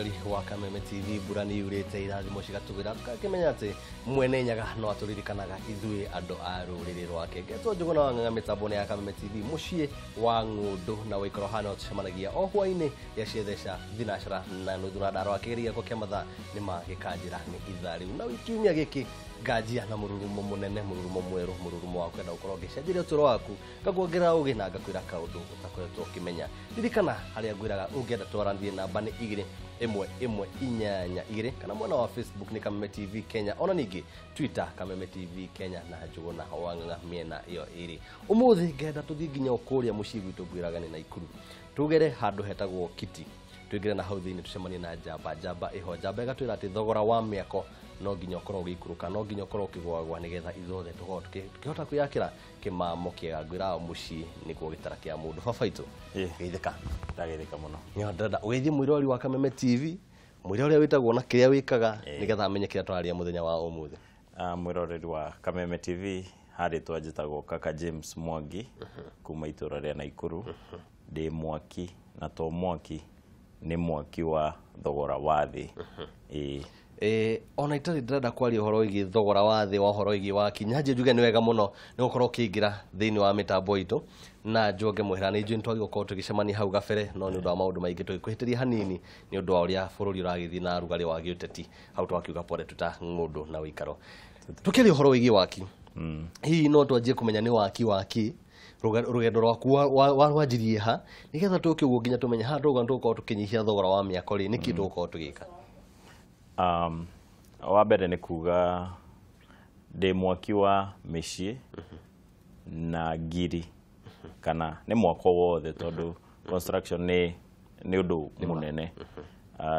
mwiroreri wa Kameme TV burani yurite irathimo cigatugira tukakimenya ati mwene nyaga no aturirikanaga ithui andu a ruriri rwake geto njuguna wanganga mitambone ya Kameme TV mucie wa Ng'undu na uikaro hano tucemanagia o hwaini ya ciethesha thinashara na nuthura ndaro akigeria ko kiamatha ni magikanjira ni ithari na wikiumia giki ngajia na mururumo munene mururumo mweru mururumo wa kwenda ukorwo gicenjire uturo waku ngakuongerera ugi na ngakwira kaundu utakoretwo ukimenya ririkana haria ngwiraga ungienda twarandie namba ni 2112 kana mwana wa Facebook ni Kameme TV Kenya ona ningi Twitter Kameme TV Kenya na njuguna wanganga miena iyo iri umuthi ngenda tuthi nginya ukuria mucii gwitu ngwiraga ni Naikuru tugere handu hetagwo Kiti twigire na hau thiini tucemanie na jamba iho jamba igatwira ati thogora wa Miako no nginya ukorwo gikuruka no nginya ukorwo kigwagwa nigetha ithothe tukihota kuyakira kimamo kiega ngwira mucii nikuo gitara kia mundu babaitu geitheka ndagetheka muno nyonda ugeithie mwirori wa Kameme TV mwire uria witagwo na kiria wikaga nigetha amenye kiria twaria muthenya wa umuthi mwiroreri wa Kameme TV hari twajitagwo kaka James Mwangi kuma itura ria Naikuru ndi mwaki na to mwaki ni mwaki wa thogora wa thi ona itari ndirenda kwaria uhoro wigi thogora wa thi wa uhoro wigi wa kinyaje njuge ni wega muno ni gukorwo kiingira thiini wa mitambo itu na njoge muhirani inju ntwagi gukorwo tugicemania hau gabere no ni undu wa maundu maingi tugikuhitiria hanini ni undu wa uria bururi uragithi na rugari wa giuteti hau twakiuga pore tuta Ng'undu na uikaro tukiri uhoro wigi waki hii no twanjie kumenya ni waki rugendo rwaku wanjirie ha nigetha tukiugo nginya tumenya ha nduga nduko tukinyihia thogora wa Miako ri niki nduko tugika wa mbere ni kuga ndi mwaki wa micii na ngiri kana ni mwako wothe tondu construction ni undu munene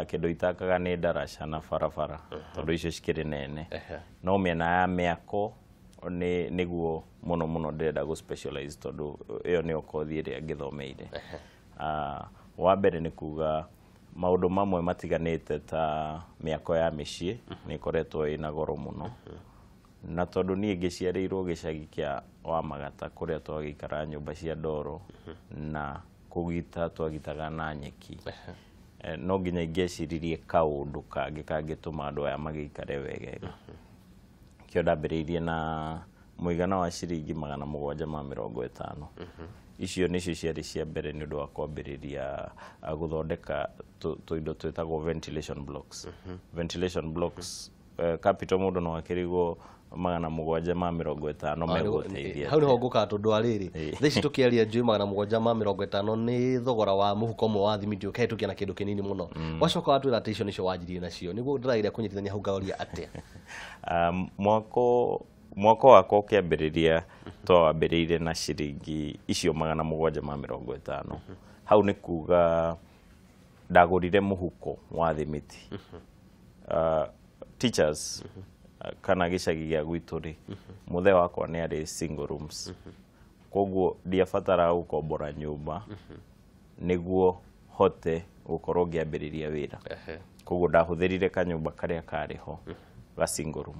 kindu itakaga ni daraca na barabara tondu icio cikiri nene no miena ya Miako niguo muno ndenda go specialize tondu iyo ni okothi iria ngithomeire wa mbere ni kuga maundu mamwe matiganite ta Miako ya micii ni koretwo ina goro muno na tondu nie ngiciareirwo gicagi kia wa Magata kuria twagikara nyumba cia ndoro na kugita twagitaga na nyeki no nginya ingeciririe kaundu kangituma andu aya magikare wegega kio ndambiriirie na muigana wa ciringi 750 icio nicio ciari cia mbere ni undu wa kwambiriria guthondeka tuindo twetagwo ventilation blocks ventilation blocks capital mundu no akirigwo 750 meguteithia hau niho nguka tondu ariri thici tukiaria njui 750 ni thogora wa muhuko mwe wa thimiti ukahitukia na kindu kinini muno wacoka watwira ati icio nicio wanjirie nacio niguo ndiraire kunyitithania hau gaoria atia mwako wako ukiambiriria twambiriire na ciringi icio 750 hau ni kuga ndagurire muhuko wa thimiti teachers kana gicagi gia gwitu ri muthe wakwa ni ari single rooms koguo ndiabatara gukombora nyumba niguo hote gukorwo ngiambiriria wira koguo ndahuthirire kanyumba karia kariho ga single room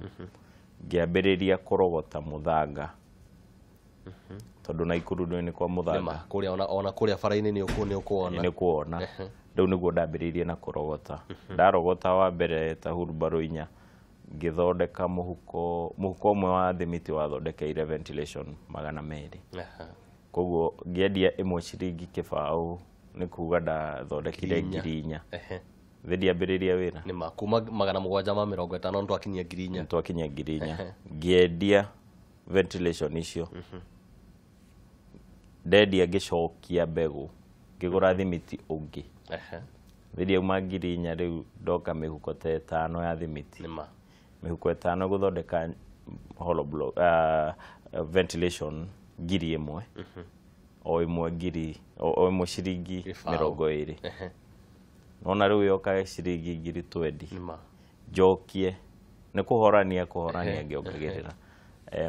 ngiambiriria kurogota muthanga tondu Naikuru ni kwa muthanga kuria ona kuria faraini ni ukuona riu niguo ndambiririe na kurogota ndarogota wa mbere ta hurubaro 4 ngithondeka muhuko umwe wa thimiti wathondekeire ventilation 200 koguo ngiendia imwe ciringi kibao ni kuga ndathondekire 4,000 thidiambiriria wira ni makuma 750 ntwakinyia 4,000 ngiendia ventilation icio ndendia ngicokia mbegu ngigura thimiti ungi thidia uma 4,000 riu ndoka mihuko ta 5 ya thimiti mihuko 5 guthondeka hollow block ventilation 1,000 o imwe ciringi 20 nona riu yoka ciringi 20 jokie ni kuhorania ngiongagirira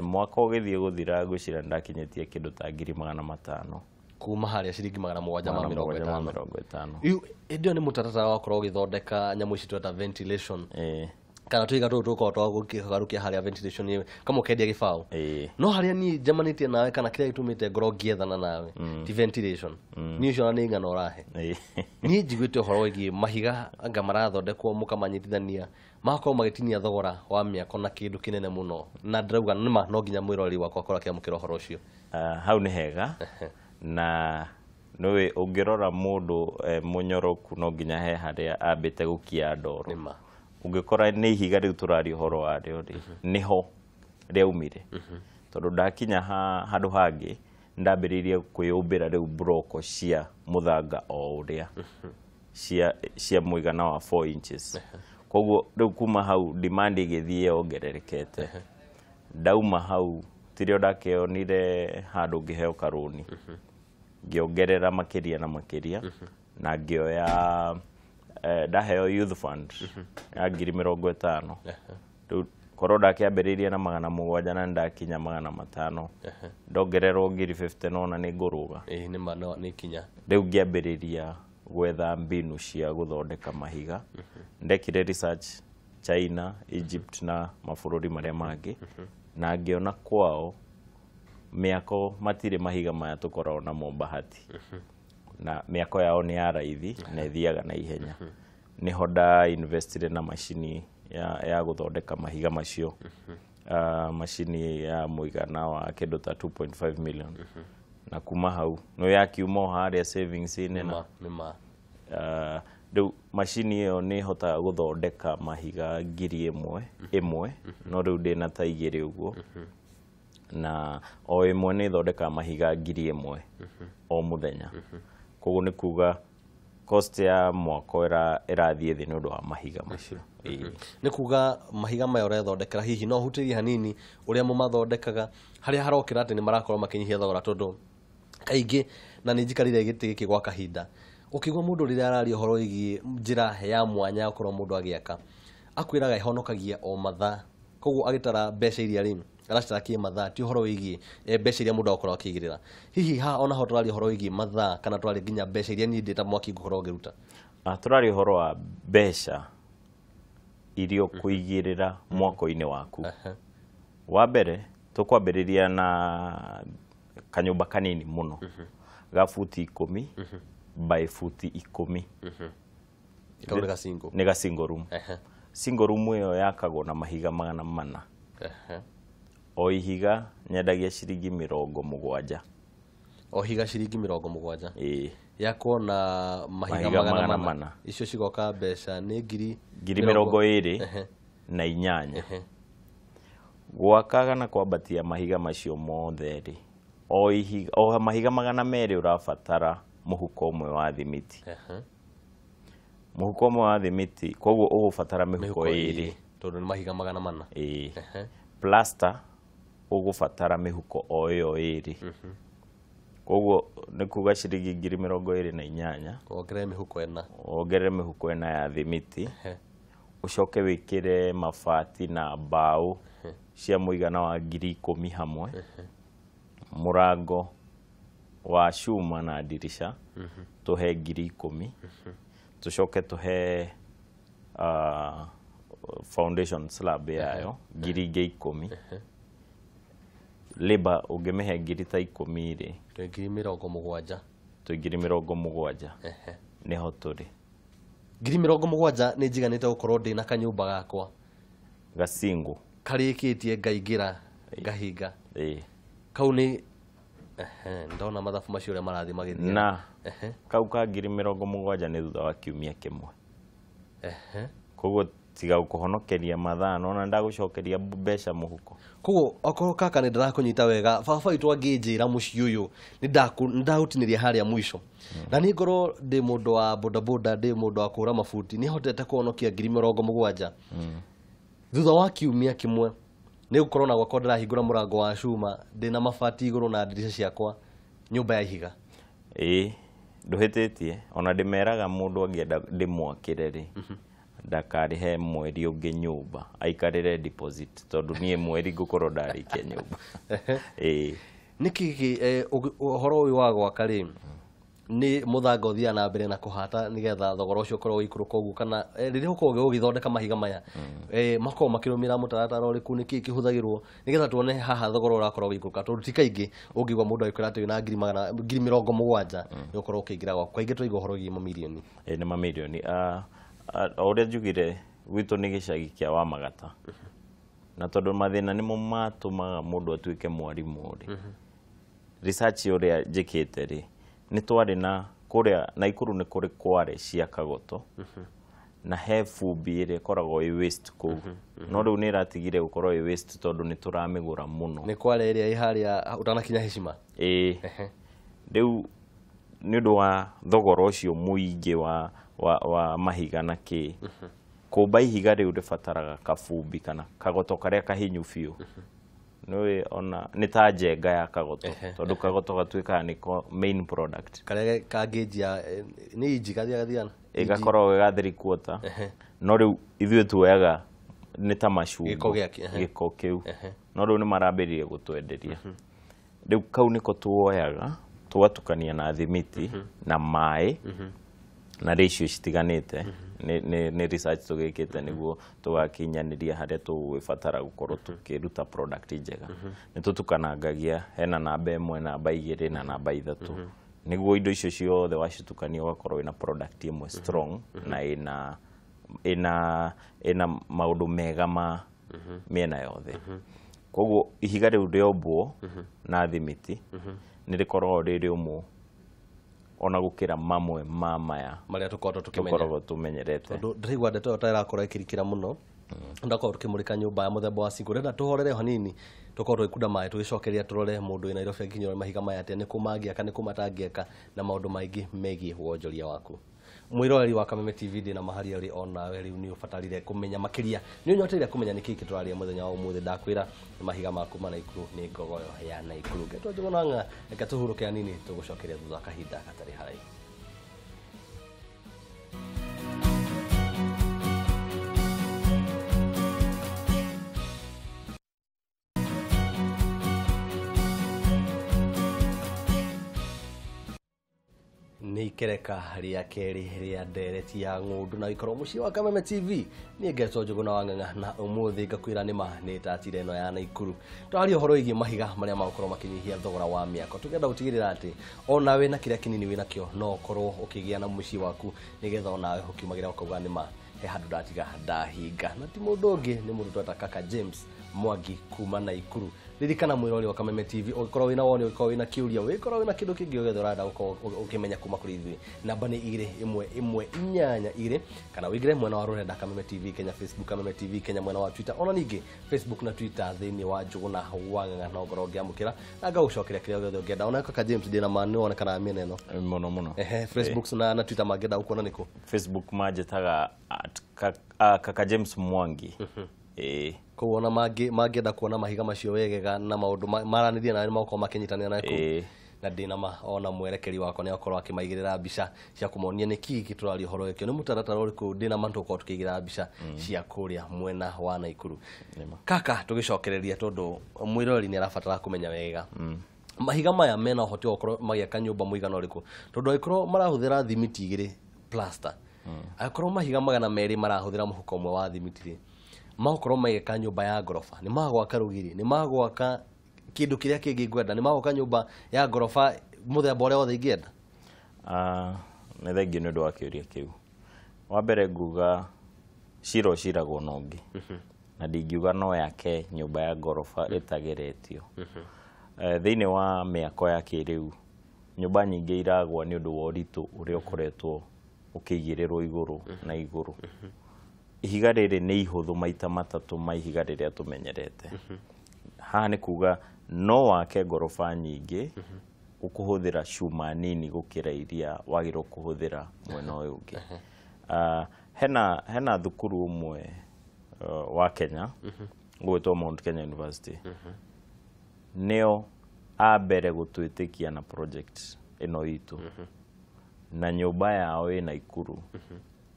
mwaka ugithie guthira gwicira ndakinyetie kindu ta 500 kuma haria ciringi 750 iu ndio ni mutaratara wa korwo githondeka nyamu ici tweta ventilation kana tuiga tuko twagukigarukia haria ventilation kama ukendia gibao no haria ni jamanite nawe kana kile gitumite ngoro giethana nawe ti ventilation ni ucio ni ngano rahe ni njiguite horo wigi mahiga anga marathondekwo mukamanyitithania makorwo magitinia thogora wa miako na kindu kinene muno na ndauga nima no nginya mwirori wakwa akora kiamukira horo ucio hau ni hega na nowe ungirora mundu munyoroku no nginya he haria ambite gukia ndoro nima ungikora ni ihiga riu turari horo wario ri niho riaumire tondu ndakinya handu hangi ndambiririe kwiyumbira riu broko cia muthanga o uria cia muigana wa 4 inches koguo riu kuma hau demand igithie ongererekete ndauma hau tirio ndakionire handu ngiheo karuni ngiongerera makiria na makiria na ngioya ndaheo youth fund ya 50,000 riu korwo ndakiambiriria na 700 na ndakinya 500 ndongererwo 50 nona ni nguruga ni kinya riu ngiambiriria gwetha mbinu cia guthondeka mahiga ndekire research China, Egypt na mabururi maria mangi na ngiona kwao miako matire mahiga maya tukorwo na Bahati na miako yao ni ya raithi na ithiaga na ihenya niho nda invested na machini ya guthondeka mahiga macio machini ya muigana wa kindu ta 2.5 million na kuma hau no yakiuma haria savings nena riu machini iyo ni hota guthondeka mahiga 1,000 no riu ndina ta 2 uguo na o imwe ni thondeka mahiga 1,000 o muthenya koguo ni kuga cost ya mwako irathie thi nundu wa mahiga macio ni kuga mahiga maya urethondekera hihi no hutirie hanini uria mumathondekaga haria harokira ati ni marakorwo makinyihia thogora tondu kaingi na ni njikarire giti giki gwa kahinda ukigwa mundu riria arari horo igi njira ya mwanya ukorwo mundu agiaka akwiraga ihonokagia o mathaa koguo agitara mbeca iria ri aracitara ki mathaa ti horo wigi mbeca iria mundu akorwo akigirira hihi ha ona ho turari horo wigi mathaa kana turari nginya mbeca iria ni ndita mwaki gukorwo giruta turari horo wa mbeca irio kuigirira mwako-ini waku wa mbere tukwambiriria na kanyumba kanini muno ga futi 10 by futi 10 ikaurega single ni ga single room single room iyo yakagwo na mahiga 400 o ihiga nyendagia ciringi 70 o higa ciringi 70 yakwo na mahiga 400 icio cigoka mbeca ni 20,000 na 8 gwakaga na kwambatia mahiga macio mothe ri o mahiga 200 urabatara muhuko umwe wa thimiti muhuko umwe wa thimiti koguo ugubatara mihuko 2 tondu ni mahiga 400 plaster ugubatara mihuko o iyo 2 koguo ni kuga ciringi 20,000 ongerere mihuko 4 ya thimiti ucoke wikire mabati na mbao cia muigana wa 10,000 hamwe murango wa shuma na dirisha tuhe 10,000 tucoke tuhe foundation slab yayo 10,000 labor ungemehe 10,000 ri 20,000 niho turi 70,000 ni njiganite gukorwo ndina kanyumba gakwa gasingo karikitie ngaingira ngahinga kau ni ndona mathabu macio ria marathi magithia na kau ka 70,000 ni thutha wa kiumia kimwe koguo tiga gukuhonokeria mathaa nona ndagucokeria mbeca muhuko koguo okorwo kaka ni ndarakunyita wega baba itu anginjira muci uyu ni ndahutiniria haria mwisho na ni ngoro ndi mundu wa bodaboda ndi mundu wa kura mafuti ni hotete kuhonokia 70,000 thutha wa kiumia kimwe ni gukorwo na gwakwa ndirahingura murango wa cuma ndina mabati iguru na ndirisha ciakwa nyumba ya ihiga nduhititie ona ndimeraga mundu angienda ndimwakire ri ndakarihe mweri ungi nyumba aikarire deposit tondu nie mweri gukorwo ndarikia nyumba niki horo uyu wa gwaka ri ni muthanga uthia na mbere na kuhata nigetha thogora ucio korwo ikũrũka ũguo kana rĩrĩa ũkorwo ũgĩthondeka mahiga maya makorwo makĩrũmĩra mũtaratara ũrĩkũ nĩkĩ kĩhũthagĩrwo nigetha tuone haha thogora ũrakorwo ũgĩikũrũka tondũ ti kaingĩ ũngĩigua mũndũ agĩkwĩra atĩ na 70,000 nĩ ũkorwo ũkĩingĩra gwaku kaingĩ tũiga ũhoro wĩgiĩ mamirioni nĩ mamirioni o ũrĩa njugire gwitũ nĩ gĩcagi kĩa Wamagata na tondũ mathĩna nĩmo matũmaga mũndũ atuĩke mwarimũ rĩ research ũrĩa njĩkĩte rĩ nĩ twarĩ na kũrĩa Naikuru nĩ kũrĩ kware cia Kagoto na he fumbi ĩrĩa ĩkoragwo ĩ waste kũu no rĩu nĩ ĩratigire gũkorwo ĩ waste tondũ nĩ tũramĩgũra mũno nĩ kware ĩrĩa ĩ harĩa ũtanakinya Heshima rĩu nĩ ũndũ wa thogora ũcio mũingĩ wa mahiga na kĩ kũmba ihiga rĩu rĩbataraga kabumbi kana kagoto karĩa kahinyu biũ ona nĩ ta njenga ya Kagoto tondũ Kagoto gatuĩkaga nĩko main product karĩa kangĩnjia nĩ inji gathiana ĩgakorwo ga 3/4 no rĩu ithuĩ tuoyaga nĩ ta macungo gĩko kĩu no rĩu nĩ marambĩrĩrie gũtwenderia rĩu kau nĩko tuoyaga tũgatukania na thimiti na maĩ na ratio citiganĩte nĩ research tũgĩkĩte nĩguo tũgakinyanĩria harĩa tũgũbatara gũkorwo tũkĩruta product njega nĩ tũtukanangagia hena namba 1 namba 2 na namba 3 nĩguo indo icio ciothe wacitukania ũgakorwo ina product ĩmwe strong na ina maũndũ mega ma mĩena yothe koguo ihiga rĩu rĩombwo na thimiti nĩ rĩkoragwo rĩrĩ ũmũ ona gukira mamwe maya maria tukoragwo tumenyerete tondu ndĩraigua ndeto ĩyo ta ĩrakorwo ĩkĩrikĩra mũno ndakorwo tukĩmũrĩka nyũmba ya mũthemba wa single renda tuhorere hanini tukorwo twĩkunda maĩ tũgĩcokeria turore mũndũ wĩ Nairobi nginya mahiga maya atĩ nĩ kũmangĩaka nĩ kũmatangĩaka na maũndũ maingĩ megiĩ wonjoria waku mwiroreri wa Kameme TV ndĩ na maharia uri ona we riu ni ubatarire kumenya makiria ni unyoteire kumenya niki kituraria muthenya wa umuthi ndakwira mahiga maku ma Naikuru ni ngogoyo ya Naikuru geto njonanga reka tuhuruke hanini tugucokeria thutha kahinda katari haraihu. Ni kereka ria keri ria ndereti ya ng'undu na ikorwo muci wa Kameme TV ni ngeto njuguna wang'ang'a na umuthi ngakwira nima ni tatire no ya Naikuru twari uhoro igi mahiga maria magukorwo makinyihia thogora wa miako tugenda gutigirira ati ona we na kiria kinini we nakio no korwo ukigia na muci waku nigetha ona we hukiumagira ukauga nima he handu ndatiga ndahinga na ti mundu ungi ni mundu tweta kaka James Mwangi kuma Naikuru ririkana mwirori wa Kameme TV ukorwo wina woni ukorwo wina kiuria wikorwo wina kindu kingi ugethe urada ukimenya kuma kuri ithui namba ni 212 kana wigire mwena wa rurenda Kameme TV Kenya Facebook Kameme TV Kenya mwena wa Twitter ona ningi Facebook na Twitter thini wa njuguna wang'ang'a no ngoro ngiamukira anga ucokeria kiria ugethe ungenda ona kaka James ndina mani wona kana amene eno muno Facebook na Twitter magenda ukona niko Facebook majetaga kaka James Mwangi kuona magenda kuona mahiga macio wegega na maundu maranithia na mako makinyitania na na ndina ma ona mwerekeri wako ne akorwo akimaigirira mbica cia kumonia niki giturari horo ekio ni mutaratara uriku ndina mantu ko tukigira mbica cia kuria mwena wa Naikuru kaka tugicokereria tondu mwirori ni arabatara kumenya wega mahiga maya mena hoti okorwo magiaka nyumba muigana uriku tondu ikorwo marahuthira thimiti igiri plaster akorwo mahiga magana meri marahuthira muhuko umwe wa thimiti makorwo mageka nyumba ya gorofa ni magwaka rugiri ni magwaka kindu kiria kingi ngwenda ni magwaka nyumba ya gorofa muthemba uria wothe ingenda ne thengi ni ndu wa kiuria kiu wa mbere nguga ciragwo nongi na ndingiuga no yake nyumba ya gorofa itageretio thiini wa miako ya kiriu nyumba nyingi iragwa ni undu wa uritu uria ukoretwo ukigirirwo iguru na iguru ihiga rĩrĩ nĩ ihũthũ maita matatu ma ihiga rĩrĩa tumenyerete haha nĩ kuga no wake gorofa nyingĩ ukuhũthĩra cuma nini gũkĩra iria wagĩrĩirwo kũhũthĩra mwena ũyũ ũngĩ hena thukuru ũmwe wa Kenya gwĩtwo Mount Kenya University nĩo a mbere gũtwĩtĩkia na project ĩno itũ na nyũmba yao ĩ Naikuru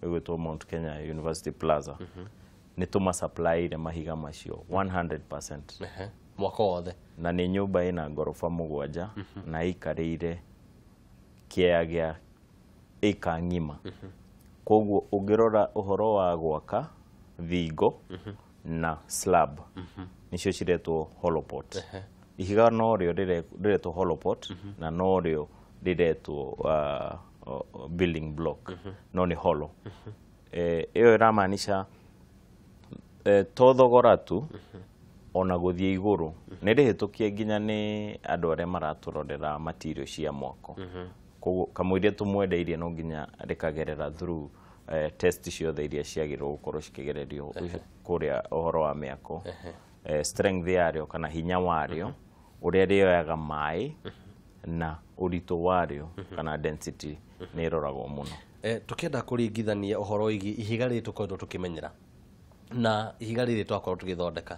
gwĩtwo Mount Kenya University Plaza ni tuma supply ile mahiga macio 100% mwako wothe na ni nyumba ina gorofa mugwanja na ikarĩire kĩea gĩa ĩka ng'ima koguo ũngĩrora ũhoro wa gwaka thingo na slab nicio ciretwo hollow pot ihiga no rĩo rĩretwo hollow pot na no rĩo rĩretwo building block no nĩ hollow ĩyo ĩramaanisha to thogora tu ona gũthiĩ igũrũ nĩ rĩhĩtũkie nginya nĩ andũ arĩa maratũrorera material cia mwako koguo kamũiria tũmwendeirie no nginya rĩkagerera through test ciothe iria ciagĩrĩirwo gũkorwo cikĩgererio kũrĩa ũhoro wa mĩako strength yarĩo kana hinya warĩo ũrĩa rĩoyaga maĩ na ũritũ warĩo kana density nĩ ĩroragwo mũno tũkĩenda kũringithania ũhoro wĩgiĩ ihiga rĩrĩ tũkoretwo tũkĩmenyera na ihiga rĩrĩ twakorwo tũgĩthondeka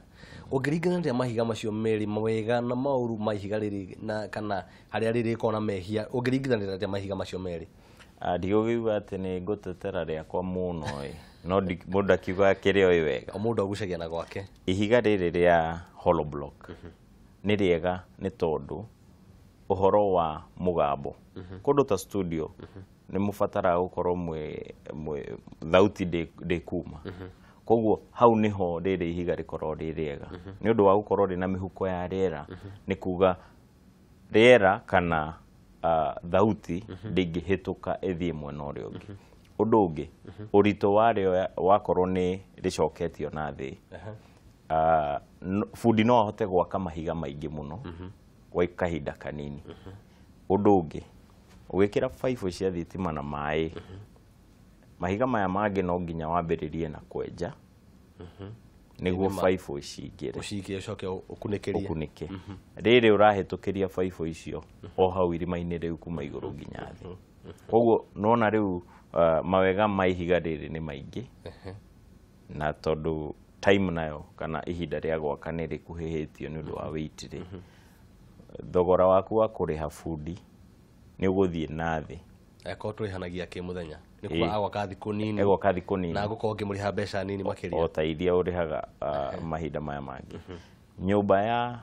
ũngĩringithania mahiga macio merĩ mawega na maũru ma ihiga rĩrĩ na kana harĩa rĩrĩ korwo na mehia ũngĩringithania atĩa mahiga macio merĩ ndigũkiuga atĩ nĩ ngũtetera rĩakwa mũno no mũndũ akiuga kĩrĩa oĩ wega mũndũ agucagia na gwake ihiga rĩrĩ rĩa hollow block nĩ rĩega nĩ tondũ ũhoro wa mũgambo kũndũ ta studio nĩ mũbataraga gũkorwo thauti ndĩkuma koguo hau niho rĩrĩ ihiga rĩkorwo rĩ rĩega nĩ ũndũ wa gũkorwo rĩna mĩhuko ya rĩera nĩ kuga rĩera kana thauti ndĩngĩhĩtũka ĩthiĩ mwena ũrĩa ũngĩ ũndũ ũngĩ ũritũ warĩo wakorwo nĩ rĩcoketio na thĩ bundi no ahote gwaka mahiga maingĩ mũno gwa kahinda kanini ũndũ ũngĩ ũgĩkĩra baibũ cia thitima na maĩ mahiga maya mangĩ no nginya wambĩrĩrie na kwenja nĩguo baibũ icingĩre ucoke ũkunĩke rĩrĩ ũrahĩtũkĩria baibũ icio o hau irima-inĩ rĩu kuma igũrũ nginya thĩ koguo nona rĩu mawega ma ihiga rĩrĩ nĩ maingĩ na tondũ time nayo kana ihinda rĩa gwaka nĩ rĩkuhĩhĩtio nĩ ũndũ wa weight rĩ thogora waku wa kũrĩha bundi nĩ ũgũthiĩ na thĩ akorwo tũrĩhanagia kĩmũthenya nĩ kuga agwaka thikũ nini na gũkorwo ngĩmũrĩha mbeca nini makĩria o ta iria ũrĩhaga mahinda maya mangĩ nyũmba ya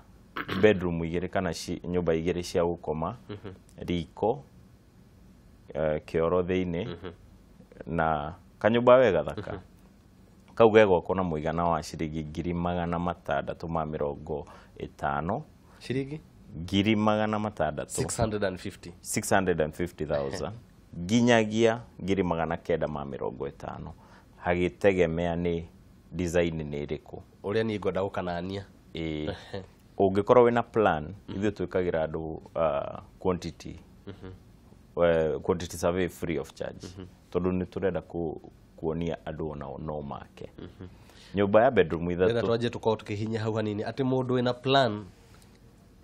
bedroom igĩrĩ kana nyũmba igĩrĩ cia gũkoma riko kĩoro thĩinĩ na kanyũmba wega thaka kau gegwakwo na mũigana wa ciringi 650,000 ciringi 650,000 nginyagia 950,000 hagĩtegemea nĩ design nĩ ĩrĩkũ ũrĩa niĩ ngwenda gũkanania ũngĩkorwo wĩna plan ithuĩ twĩkagĩra andũ quantity survey free of charge tondũ nĩ tũrenda kuonia andũ onao no make nyũmba ya bedroom ithatũ twanjie tũkorwo tũkĩhinya hau hanini atĩ mũndũ wĩna plan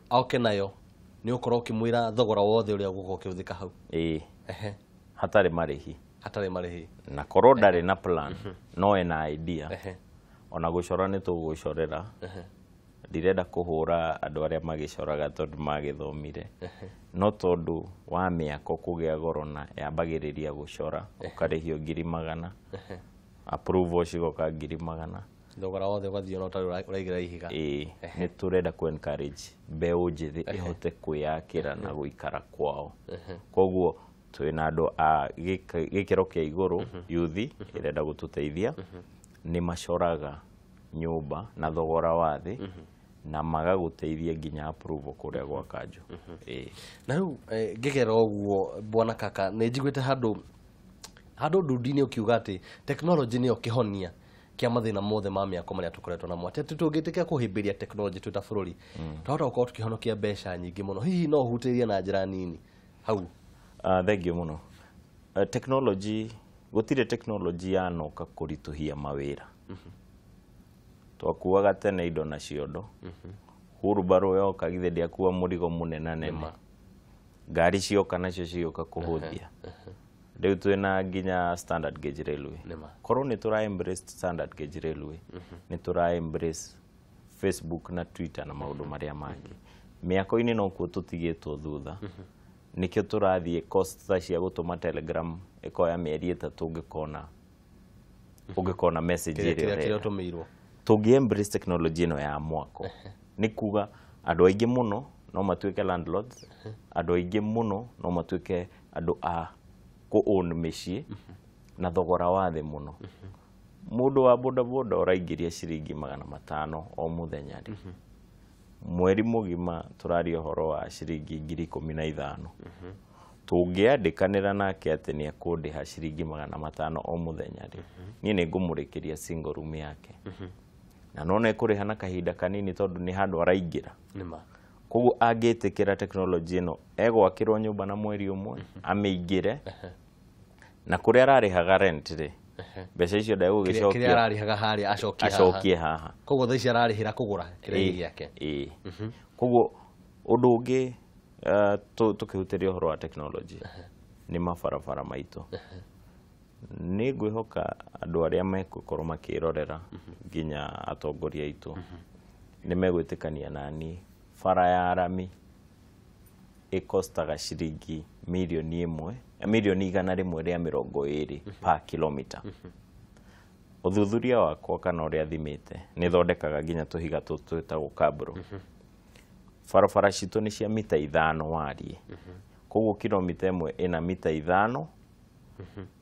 oke nayo nĩ ũkorwo ũkĩmwĩra thogora wothe ũrĩa ũgũkorwo ũkĩhũthĩka hau hatarĩ marĩhi na korwo ndarĩ na plan no ena idea ona gũcora nĩ tũgũcorera ndirenda kũhũra andũ arĩa magĩcoraga tondũ magĩthomire no tondũ wa mĩako kũgĩa goro na yambagĩrĩria gũcora ũkarĩhio 100,000 approval cigoka 100,000 thogora wothe ũgathiĩ ona ũtarĩ ũraigĩra ihiga nĩ tũrenda ku encourage mbeũ njĩthĩ ĩhote kwĩyakĩra na gũikara kwao koguo twĩna andũ a gĩkĩro kĩa igũrũ yuthi ĩrenda gũtũteithia nĩ macoraga nyũmba na thogora wa thĩ na magagũteithia nginya approval kũrĩa gwa kanjũ na rĩu ngĩgera ũguo bwana kaka nĩ njiguĩte handũ ndudi-inĩ ũkiuga atĩ tekinoronjĩ nĩyo kĩhonia kĩa mathĩna mothe ma mĩako marĩa tũkoretwo namo atĩ tũngĩtĩkĩra kũhĩmbĩria tekinoronjĩ twĩ ta bũrũri twahota gũkorwo tũkĩhonokia mbeca nyingĩ mũno hihi no ũhutĩrie na njĩra nini hau thengiũ mũno tekinoronjĩ gũtirĩ tekinoronjĩ yanoka kũritũhia mawĩra twakuaga tene indo na ciondo hurumbarũ yoka githĩ ndĩakua mũrigo mũnene ngari cioka nacio cioka kũhũthia rĩu twĩna nginya standard gauge railway korwo nĩ tũra embrace standard gauge railway nĩ tũra embrace Facebook na Twitter na maũndũ marĩa mangĩ mĩako-inĩ no kuo tũtigĩtwo thutha nĩkĩo tũrathiĩ cost cia gũtũma telegram ĩkoya mĩeri 3 ũngĩkona message ĩrĩa ũtũmĩirwo tũngĩ embrace technology ĩno ya mwako nĩ kuga andũ aingĩ mũno no matuĩke landlords andũ aingĩ mũno no matuĩke andu a ku own mĩciĩ na thogora wa thĩ mũno. Mũndũ wa bodaboda ũraingĩria ciringi 500 o mũthenya rĩ. Mweri mũgima tũraria ũhoro wa ciringi 15,000. Tũngĩandĩkanĩra nake atĩ nĩ ekũndĩha ciringi 500 o mũthenya rĩ, niĩ nĩ ngũmũrĩkĩria single room yake. Na nona ekũrĩha na kahinda kanini tondũ nĩ handũ araingĩra. Koguo angĩtĩkĩra teknolojĩ ĩno egwakĩrwo nyũmba na mweri ũmwe amĩingĩre na kũrĩa ararĩhaga rent rĩ, mbeca icio ndegũgĩcokia kĩrĩa ararĩhaga harĩa acokie haha. Koguo thaa ici ararĩhĩra kũgũra kĩrĩa gĩake. Koguo ũndũ ũngĩ tũkĩhutĩria ũhoro wa teknolojĩ nĩ mabarabara maitũ. Nĩ ngwĩhoka andũ arĩa megũkorwo makĩrorera nginya atongoria aitũ nĩ megwĩtĩkania nani bara ya rami ĩkostaga ciringi milioni 120 per kilometer. Ũthuthuria wakwa kana ũrĩa thimĩte nĩ thondekaga nginya tũhiga tũtũ twĩtagwo kabro. Barabara citũ nĩ cia mita 5 wariĩ. Koguo kilomita ĩmwe ĩna mita 5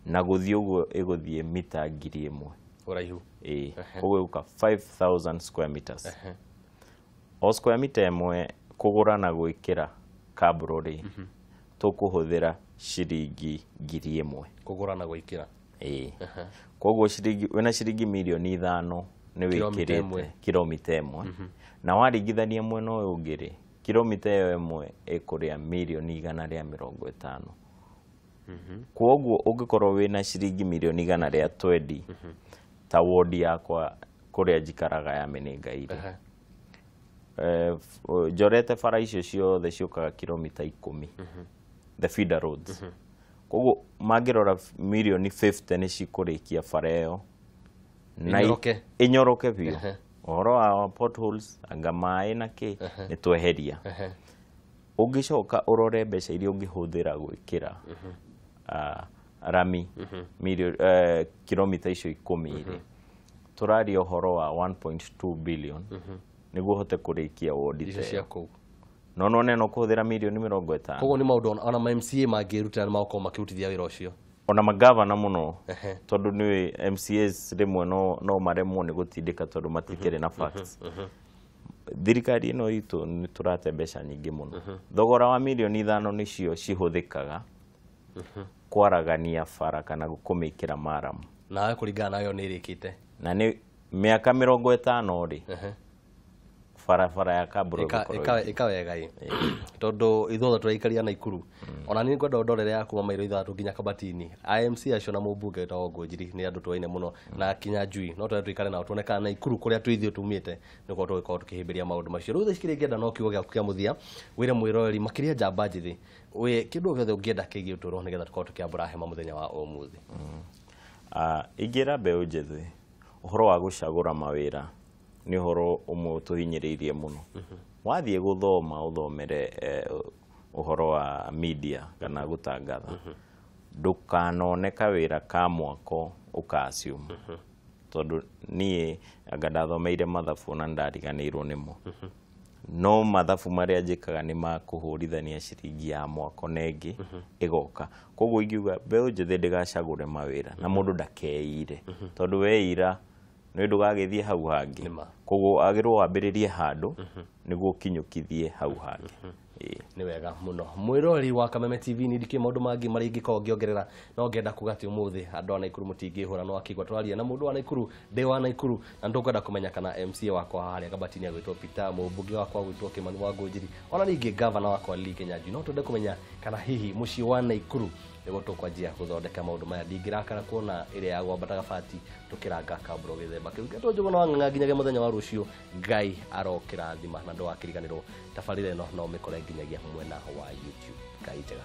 na gũthiĩ ũguo ĩgũthiĩ mita 1,000 ũraihu. Koguo ĩgũka 5,000 square meters. O square meter ĩmwe kũgũra na gwĩkĩra kabro rĩ, tũkũhũthĩra ciringi 1,000 kũgũra na gwĩkĩra. Koguo wĩna ciringi milioni 5 nĩ wĩkĩrĩte kilomita ĩmwe. Na waringithania mwena ũyũ ũngĩ rĩ, kilomita ĩyo ĩmwe ĩkũrĩa milioni 150. Koguo ũngĩkorwo wĩna ciringi milioni 120 ta wodi yakwa kũrĩa njikaraga ya Mĩnĩnga-irĩ, njorete bara icio ciothe ciũkaga kilomita 10, the feeder roads. Koguo mangĩrora milioni 50 nĩ cikũrĩkia bara ĩyo na ĩnyoroke biũ. Ũhoro wa potholes, anga maĩ na kĩ nĩ tweheria. Ũngĩcoka ũrore mbeca iria ũngĩhũthĩra gwĩkĩra rami kilomita icio 10 rĩ, tũraria ũhoro wa 1.2 billion nĩguo hote kũrĩkia wodi icio cia kũu. No neno kũhũthĩra milioni 50. Koguo nĩ maũndũ ona MCA mangĩrutĩra nĩ magokorwo makĩrutithia wĩra ũcio. Ona magavana mũno tondũ nĩ MCAs rĩmwe no maremwo nĩ gũtindĩka tondũ matikĩrĩ na facts. Thirikari ĩno itũ nĩ tũrate mbeca nyingĩ mũno. Thogora wa milioni 5 nĩcio cihũthĩkaga kwaragania bara kana kũmĩkĩra maramu. Nawe kũringana nayo nĩ ĩrĩkĩte. Na nĩ mĩaka 50 rĩ, bara ya kabro ikawega ĩ. Tondũ ithuothe tũraikaria Naikuru. Ona niĩ ngwenda ndorere ya kuma mairo 3 nginya Kabati-inĩ. IMC acio na mũmbunge wetagwo Ngũnjiri nĩ andũ tũaine mũno na kinya njui. No twende tũikare nao tuonekana Naikuru kũrĩa twithio tumĩte nĩguo tũgĩkorwo tũkĩhĩmbĩria maũndũ macio. Rĩu thikĩrĩa ngĩenda no kiugo gĩaku kĩa mũthia wĩre mwĩroreri makĩria njamba njĩthĩ. Kĩndũ gĩothe ũngĩenda kĩgiĩ ũtũũro nĩgetha tũkorwo tũkĩambũra hema mũthenya wa ũmũthĩ. Ingĩra mbeũ njĩthĩ ũhoro wa gũcagũra mawĩra nĩ ũhoro ũmwe tũhinyĩrĩirie mũno. Wathiĩ gũthoma ũthomere ũhoro wa media kana gũtangatha, ndũkanoneka wĩra ka mwako ũkaciuma. Tondũ niĩ anga ndathomeire mathabu na ndariganĩirwo nĩmo. No mathabu marĩa njĩkaga nĩ makũhũrithania ciringi ya mwako na ĩngĩ ĩgoka. Koguo ingiuga mbeũ njĩthĩ ndĩgacagũre mawĩra na mũndũ ndakeire. Tondũ weira nĩ ndũgagĩthiĩ hau hangĩ. Koguo agĩrwo wambĩrĩrie handũ nĩguo kinyũkithie hau hangĩ. Nĩ wega mũno. Mwĩroreri wa Kameme TV nĩ ndikĩ maũndũ mangĩ marĩa ingĩkorwo ngĩongerera no ngenda kuga atĩ ũmũthĩ andũ a Naikuru mũtingĩhũra no akĩigua twaria na mũndũ wa Naikuru ndĩ wa Naikuru na ndũkwenda kũmenya kana MCA wakwa harĩa Kabati-inĩ agwĩtwo Peter, mũmbunge wakwa agwĩtwo Kĩmani wa Ngũnjiri, ona ningĩ gavana wakwa Lee Kinyanjui. No twende kũmenya kana hihi mũciĩ wa Naikuru nĩguo tũkwanjia gũthondeka maũndũ maya. Ndingĩrakara kuona ĩrĩa ya gwambata gabati tũkĩranga kabro gĩthemba kĩu. Ngetwo Njũgũna wa Ng'ang'a nginyagia mũthenya wa rũciũ, Ngai arokĩrathima na ndũgakĩriganĩrwo tabarĩra ĩno no mĩkore nginyagia mwena wa YouTube. Ngai njega.